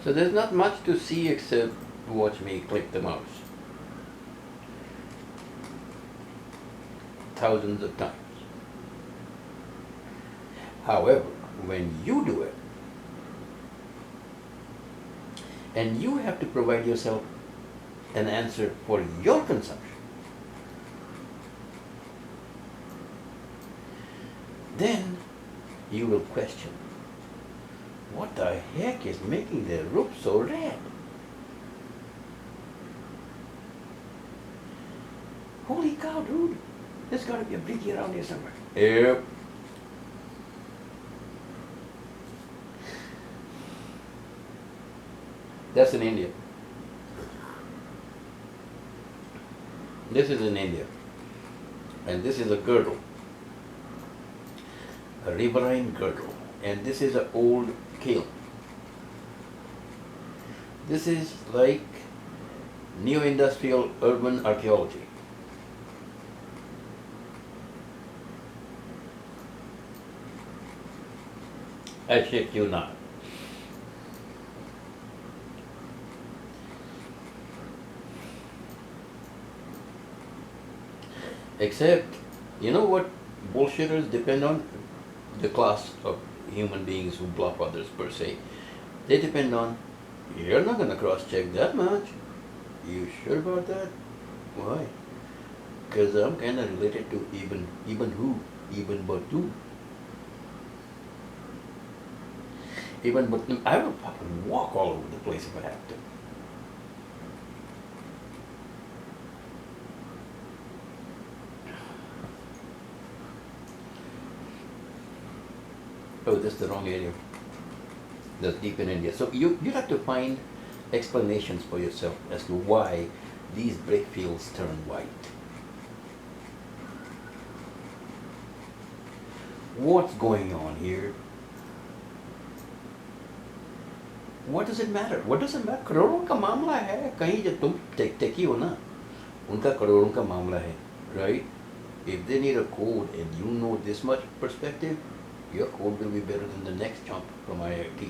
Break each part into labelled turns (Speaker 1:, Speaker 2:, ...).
Speaker 1: So there's not much to see except watch me click the mouse thousands of times. However, when you do it, and you have to provide yourself an answer for your consumption, then you will question, what the heck is making the roof so red? Holy cow, dude, there's got to be a brickie around here somewhere. Yep. That's in India. This is in India. And this is a girdle. A riverine girdle. And this is an old kiln. This is like neo-industrial urban archaeology. I shit you not. Except, you know what bullshitters depend on? The class of human beings who bluff others per se. They depend on, you're not going to cross-check that much. You sure about that? Why? Because I'm kind of related to even who? Even but who? Even but I will fucking walk all over the place if I have to. Oh, this is the wrong area. That's deep in India. So you have to find explanations for yourself as to why these BrickFields turn white. What's going on here? What does it matter? What does it matter? करोड़ों का मामला है. कहीं जब तुम टेकी हो ना, उनका करोड़ों का मामला है, right? If they need a code and you know this much perspective, your code will be better than the next chump from IIT.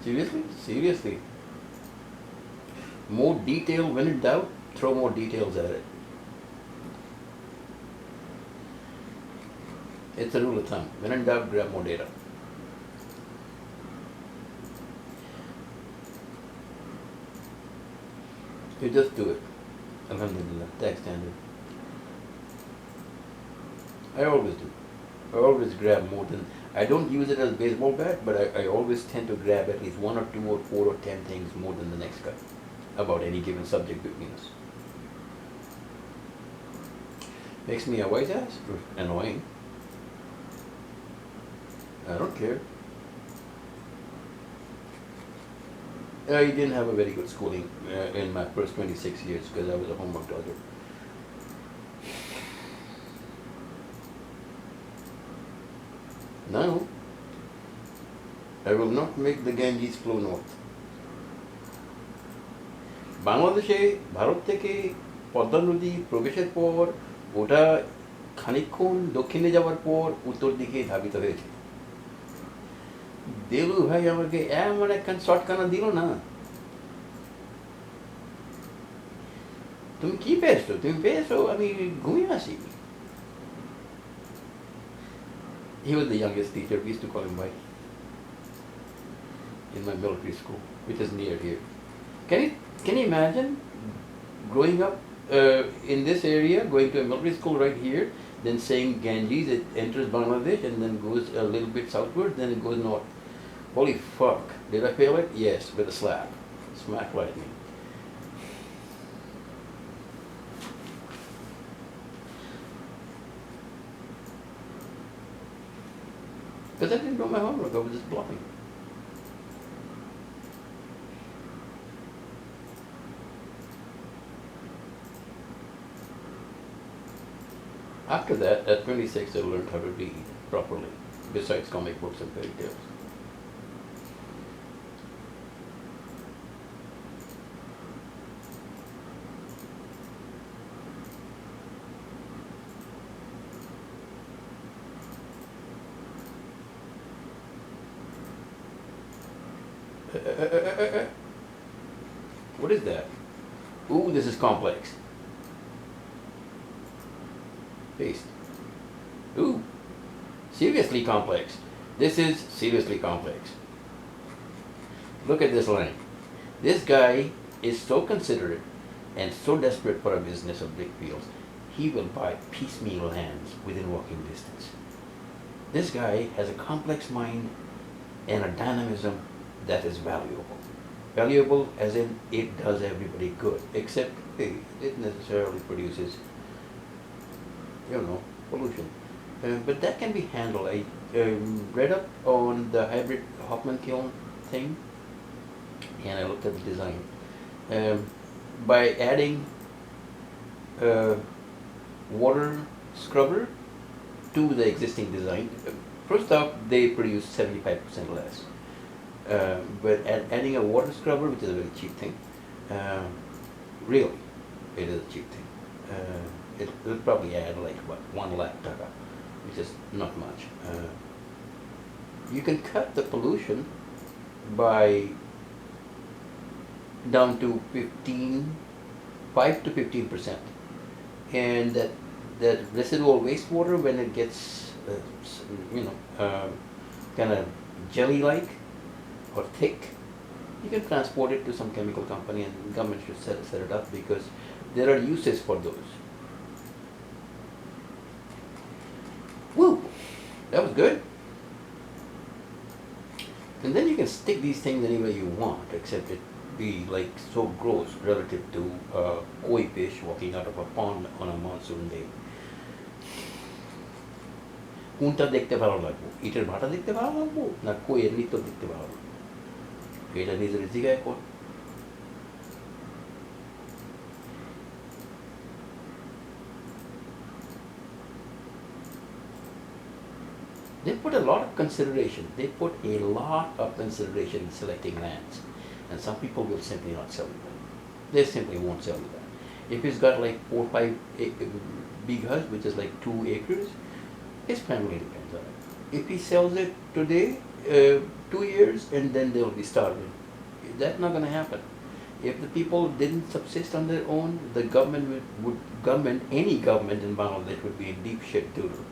Speaker 1: Seriously? Seriously. More detail when in doubt, throw more details at it. It's a rule of thumb. When in doubt, grab more data. You just do it. Alhamdulillah, tag standard. I always do. I always grab more than, I don't use it as a baseball bat, but I always tend to grab at least 1 or 2 or 4 or 10 things more than the next guy about any given subject between us. Makes me a wise ass? Annoying. I don't care. I didn't have a very good schooling in my first 26 years because I was a homework dodger. Now, I will not make the Ganges flow north. বাংলাদেশে ভারত থেকে পদ্মা নদী প্রবেশের পর ওটা খানিকক্ষণ দক্ষিণে যাওয়ার পর উত্তর দিকে ধাবিত হয়েছে। দেলু ভাই আমাকে এমন একখান শটকানা দিল না, তুমি কি পেয়েছো? তুমি পেয়েছো? আমি ঘুমিয়ে আসি। He was the youngest teacher. We used to call him Mike in my military school, which is near here. Can you imagine growing up in this area, going to a military school right here, then saying Ganges, it enters Bangladesh and then goes a little bit southward, then it goes north. Holy fuck. Did I fail it? Yes, with a slap. Smack lightning. Because I didn't do my homework, I was just bluffing. After that, at 26, I learned how to read properly, besides comic books and fairy tales. What is that? Ooh, this is complex. Paste. Ooh, seriously complex. This is seriously complex. Look at this line. This guy is so considerate and so desperate for a business of BrickFields, he will buy piecemeal lands within walking distance. This guy has a complex mind and a dynamism that is valuable. Valuable as in it does everybody good, except it necessarily produces, pollution. But that can be handled. I read up on the hybrid Hoffman kiln thing, and I looked at the design. By adding water scrubber to the existing design, first off, they produce 75% less. But adding a water scrubber, which is a very cheap thing, really, it is a cheap thing. It'll probably add like what, 1 lakh taka, which is not much. You can cut the pollution by down to 5 to 15%, and that residual wastewater, when it gets kind of jelly-like or thick, you can transport it to some chemical company, and the government should set it up, because there are uses for those. Woo! That was good. And then you can stick these things anywhere you want, except it be like so gross relative to koi fish walking out of a pond on a monsoon day. কোনটা দেখতে ভালো লাগবো, ইটের ভাটা দেখতে ভালো লাগবো না কইয়ের নৃত্য দেখতে ভালো লাগবো, এটা নিজের জিজ্ঞাসা কর। They put a lot of consideration. They put a lot of consideration in selecting lands, and some people will simply not sell you that. They simply won't sell you that. If he's got like 4 or 5 bighas, which is like 2 acres, his family depends on it. If he sells it today, 2 years, and then they'll be starving. That's not going to happen. If the people didn't subsist on their own, the government, any government in Bangladesh would be in deep shit doodle.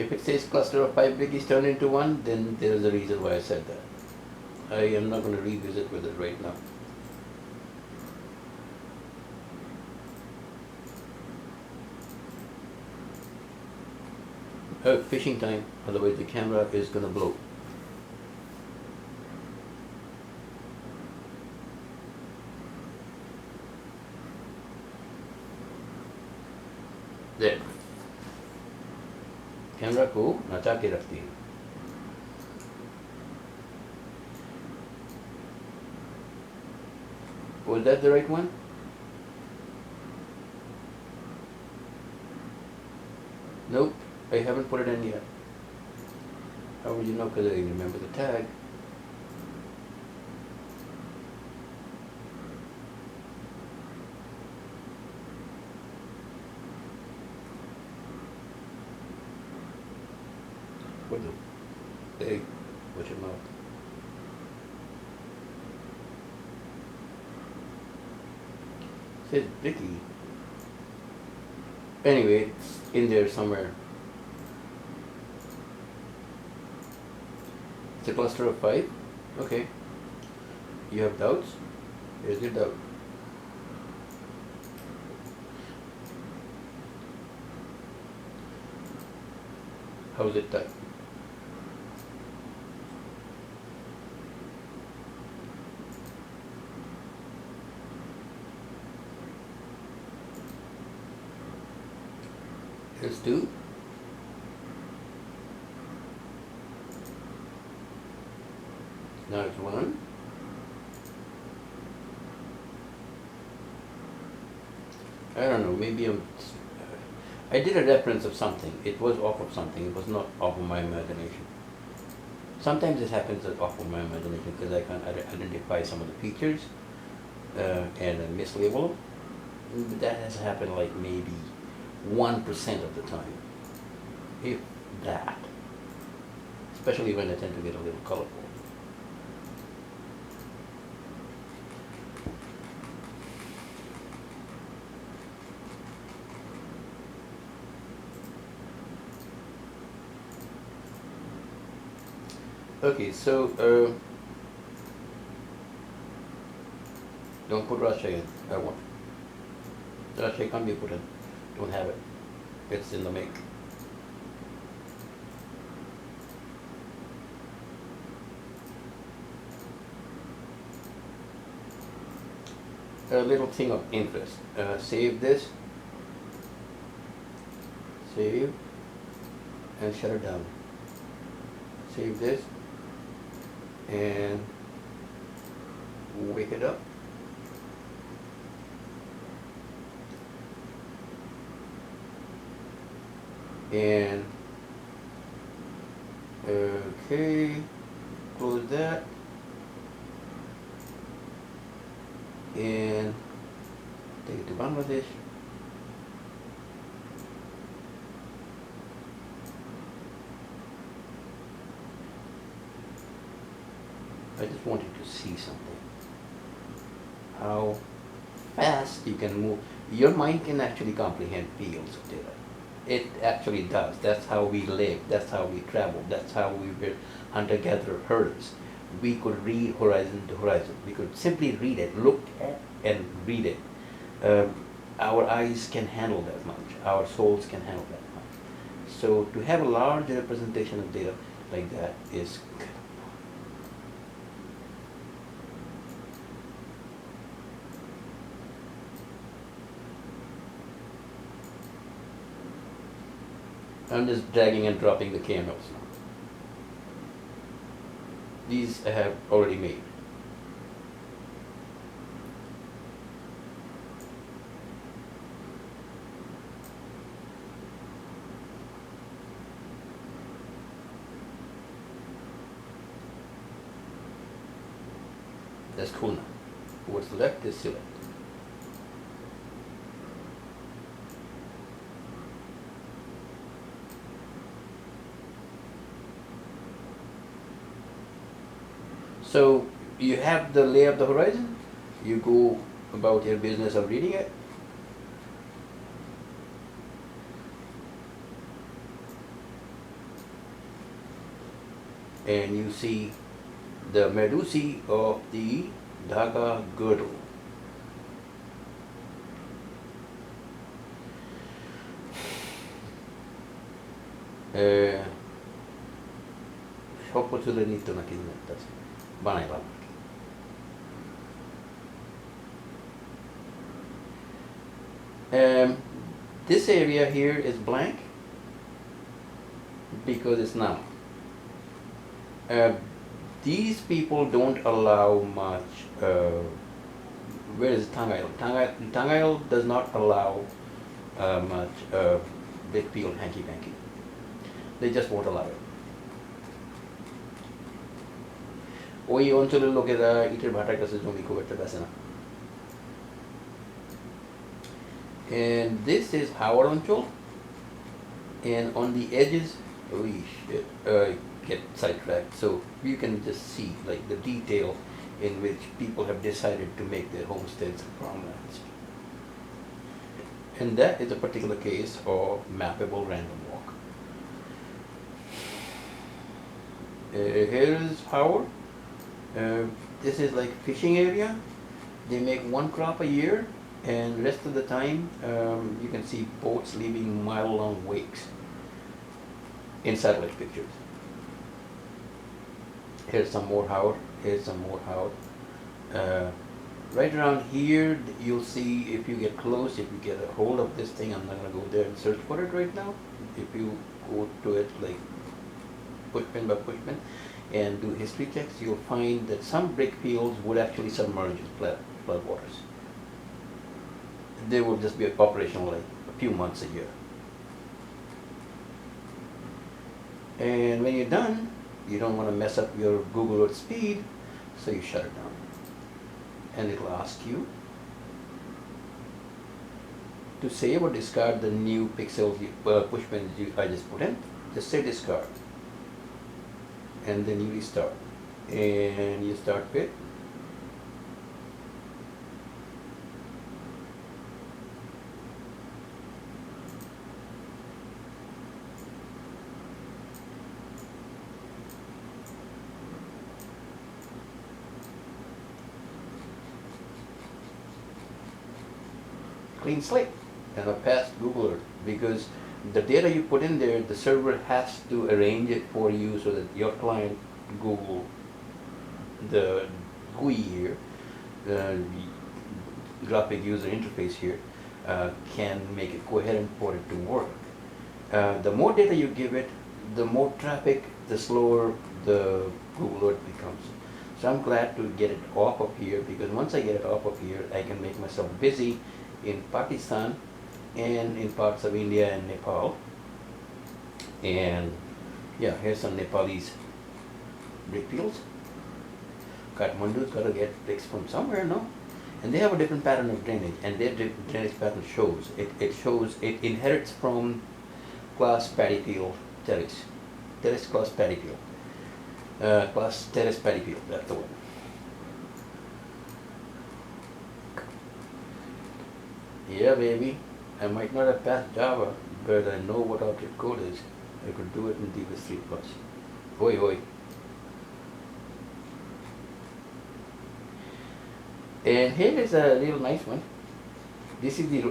Speaker 1: If it says cluster of 5 biggies turn into one, then there is a reason why I said that. I am not going to revisit with it right now. Fishing time, otherwise the camera is going to blow. There. Camera को नचा के रखती है. Was that the right one? Nope, I haven't put it in yet. How would you know? Because I remember the tag. What the? Hey, watch your mouth. Says Vicky. Anyway, it's in there somewhere. It's a cluster of 5. Okay. You have doubts? Here's your doubt. How's it typed? Here's 2. Now it's 1. I don't know, maybe I did a reference of something. It was off of something. It was not off of my imagination. Sometimes it happens off of my imagination because I can't identify some of the features and mislabel them. But that has happened like maybe 1% of the time, if that. Especially when I tend to get a little colorful. Okay, so don't put Russia in. I won't. Russia can't be put in. Don't have it. It's in the make. A little thing of interest. Save this. Save and shut it down. Save this and wake it up. And okay, close that and take it to Bangladesh. I just wanted to see something. How fast you can move. Your mind can actually comprehend fields of data. It actually does. That's how we live. That's how we travel. That's how we were hunter-gatherer herders. We could read horizon to horizon. We could simply read it, look at and read it. Our eyes can handle that much. Our souls can handle that much. So to have a large representation of data like that is good. I'm just dragging and dropping the camels now. These I have already made. That's cool now. What's left is select. So you have the lay of the horizon, you go about your business of reading it. And you see the medusae of the Dhaga girdle. Hopefully nito nakinita banay lang. This area here is blank because it's now. These people don't allow much. Where is Tangail? Tangail does not allow much BrickField hanky-panky. They just won't allow it. ওই অঞ্চলের লোকেরা ইটের ভাটার কাছে জমি খুব একটা বেছে না। And this is our অঞ্চল, and on the edges we get sidetracked, so you can just see like the detail in which people have decided to make their homesteads farmlands. And that is a particular case of mappable random walk. Here is Howard. This is like fishing area. They make one crop a year, and rest of the time you can see boats leaving mile-long wakes in satellite pictures. Here's some more Howard. Here's some more Howard. Right around here, you'll see if you get close, if you get a hold of this thing. I'm not going to go there and search for it right now. If you go to it like pushpin by pushpin and do history checks, you'll find that some BrickFields would actually submerge in floodwaters. They will just be operational like a few months a year. And when you're done, You don't want to mess up your Google Earth speed, so you shut it down. And it'll ask you to save or discard the new pixels, push message I just put in. Just say discard, and then you restart, and you start with clean slate and a past Google Earth, because the data you put in there, the server has to arrange it for you so that your client Google, the GUI here, the graphic user interface here, can make it coherent for it to work. The more data you give it, the more traffic, the slower the Google Earth becomes. So I'm glad to get it off of here, because once I get it off of here, I can make myself busy in Pakistan and in parts of India and Nepal. And yeah, here's some Nepalese BrickFields. Kathmandu's got to get bricks from somewhere, no? And they have a different pattern of drainage, and their drainage pattern shows. It inherits from class paddy field terrace. Terrace class paddy field. Class terrace paddy field, that's the one. Yeah, baby. I might not have passed Java, but I know what object code is. I could do it in DBus 3+. Oi, oi. And here is a real nice one. This is the,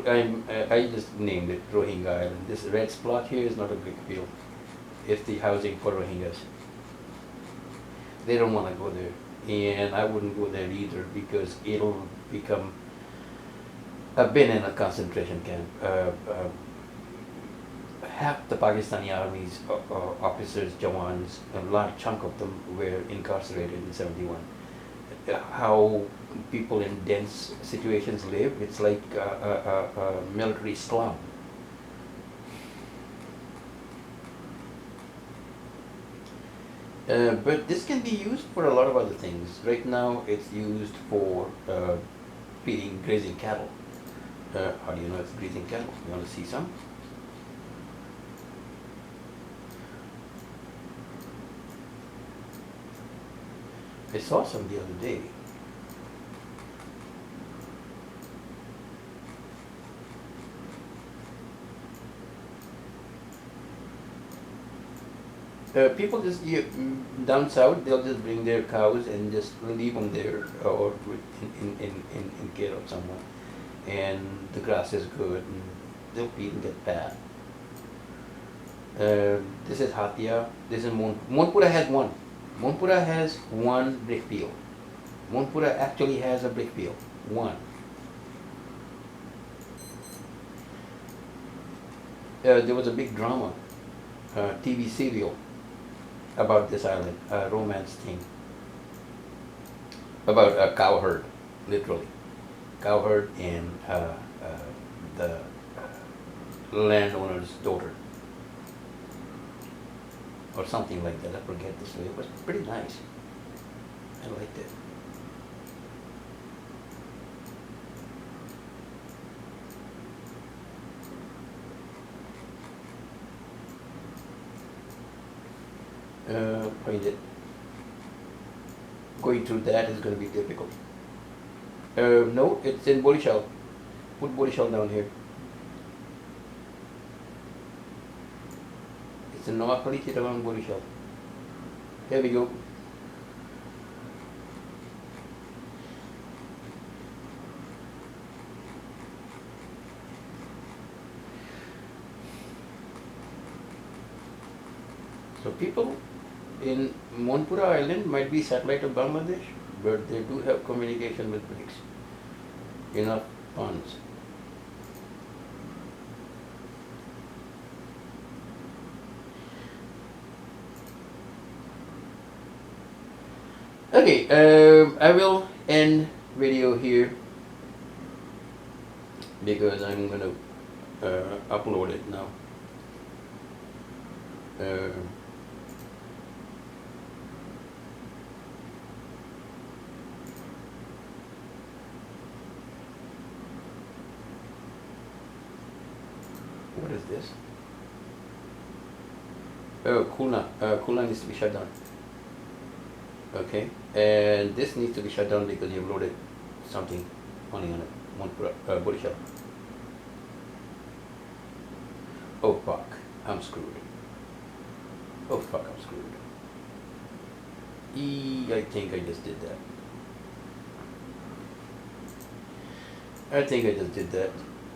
Speaker 1: I just named it Rohingya Island. This red splotch here is not a big field. It's the housing for Rohingyas. They don't want to go there. And I wouldn't go there either, because it'll become, I've been in a concentration camp. Half the Pakistani army's officers, Jawans, a large chunk of them were incarcerated in '71. How people in dense situations live, it's like a military slum. But this can be used for a lot of other things. Right now it's used for feeding grazing cattle. How do you know it's grazing cattle? You want to see some? I saw some the other day. People just down south, they'll just bring their cows and just leave them there, or in care of someone, and the grass is good, and they'll feed and get fat. This is Hatia. This is Monpura has one. Monpura has one brick field. Monpura actually has a brick field. One. There was a big drama, TV serial about this island, a romance thing, about a cow herd, literally. Cow herd and the landowner's daughter, or something like that. I forget the story. It was pretty nice. I liked it. Find it. Going through that is going to be difficult. No, it's in Borishal. Put Borishal down here. It's in Noakhali, Chittagong, Borishal. Here we go. So people in Monpura Island might be satellite of Bangladesh, but they do have communication with BRICS. Enough funds. Okay, I will end video here because I'm gonna upload it now. is this? Oh, coolant needs to be shut down. Okay, and this needs to be shut down because you've loaded something only on it, one body shell. Oh fuck, I'm screwed. Oh fuck, I'm screwed. I think I just did that. I think I just did that.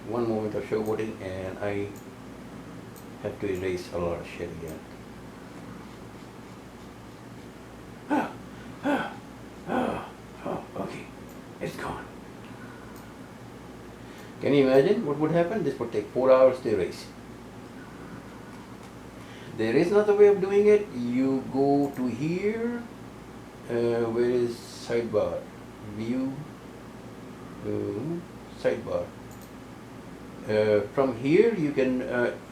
Speaker 1: One moment of showboating and I have to erase a lot of shit again. Okay, it's gone. Can you imagine what would happen? This would take 4 hours to erase. There is another way of doing it. You go to here, where is sidebar? View, sidebar. From here you can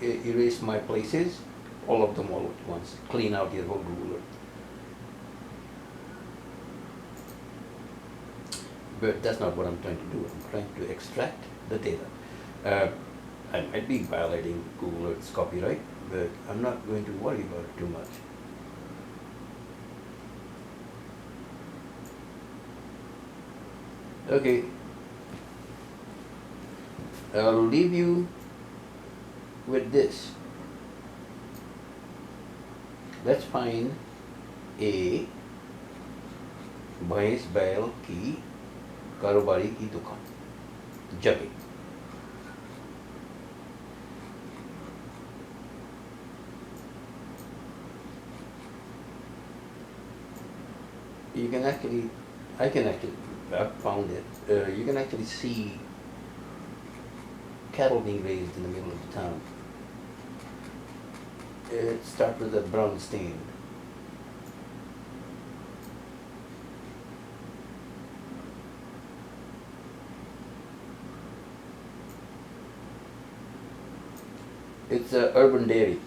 Speaker 1: erase my places, all of them all at once. Clean out your whole ruler. But that's not what I'm trying to do. I'm trying to extract the data. I might be violating Google Earth's copyright, but I'm not going to worry about it too much. Okay, I'll leave you with this. Let's find a भैंस बैल की कारोबारी की दुकान जगह. You can actually, I found it. You can actually see cattle being raised in the middle of the town. It starts with a brown stain. It's an urban dairy.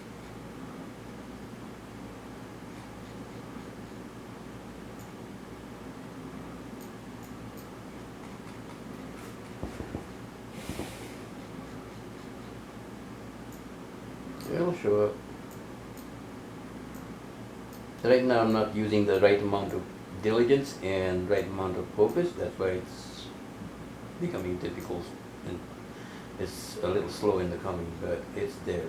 Speaker 1: It'll show up. Right now I'm not using the right amount of diligence and right amount of focus. That's why it's becoming difficult and it's a little slow in the coming, but it's there.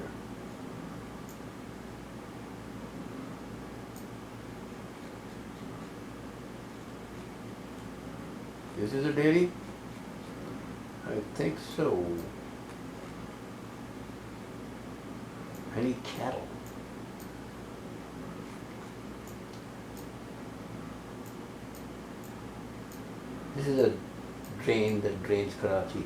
Speaker 1: This is a dairy? I think so. I need cattle. This is a drain that drains Karachi.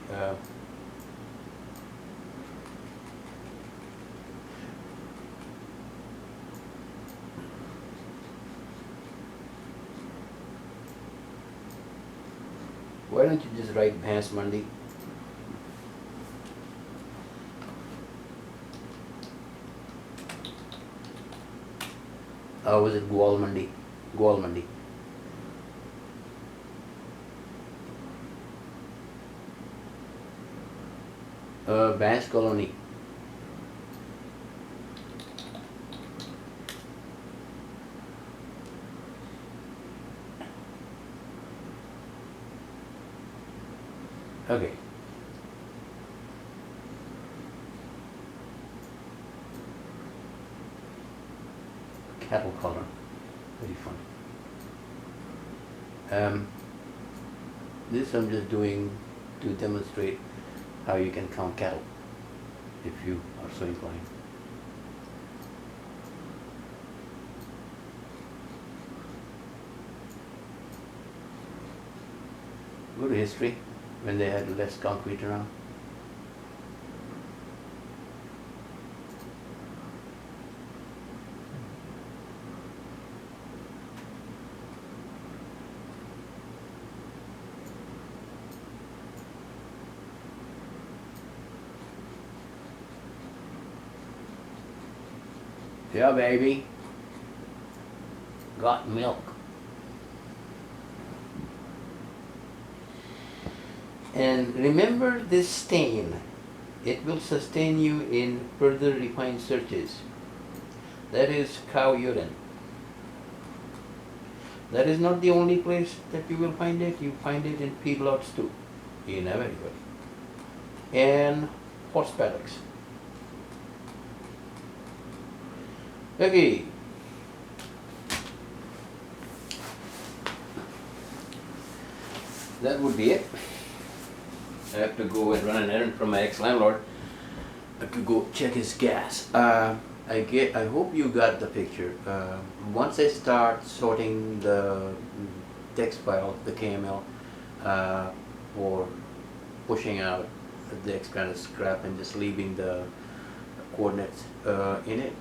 Speaker 1: Why don't you just write Bhans Mandi? Or was it Gwal Mandi? Gwal Mandi. Bhans Colony. Okay. Cattle color. Very fun. This I'm just doing to demonstrate how you can count cattle if you are so inclined. Go to history when they had less concrete around. Yeah, baby. Got milk. And remember this stain. It will sustain you in further refined searches. That is cow urine. That is not the only place that you will find it. You find it in feedlots too, in America. And horse paddocks. Okay. That would be it. I have to go and run an errand for my ex-landlord. I have to go check his gas. I hope you got the picture. Once I start sorting the text file, the KML, or pushing out the expanded scrap and just leaving the coordinates in it,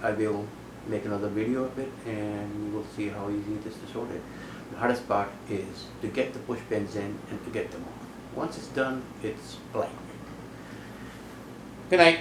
Speaker 1: I will make another video of it, and you will see how easy it is to sort it. The hardest part is to get the push pins in and to get them off. Once it's done, it's blank. Good night.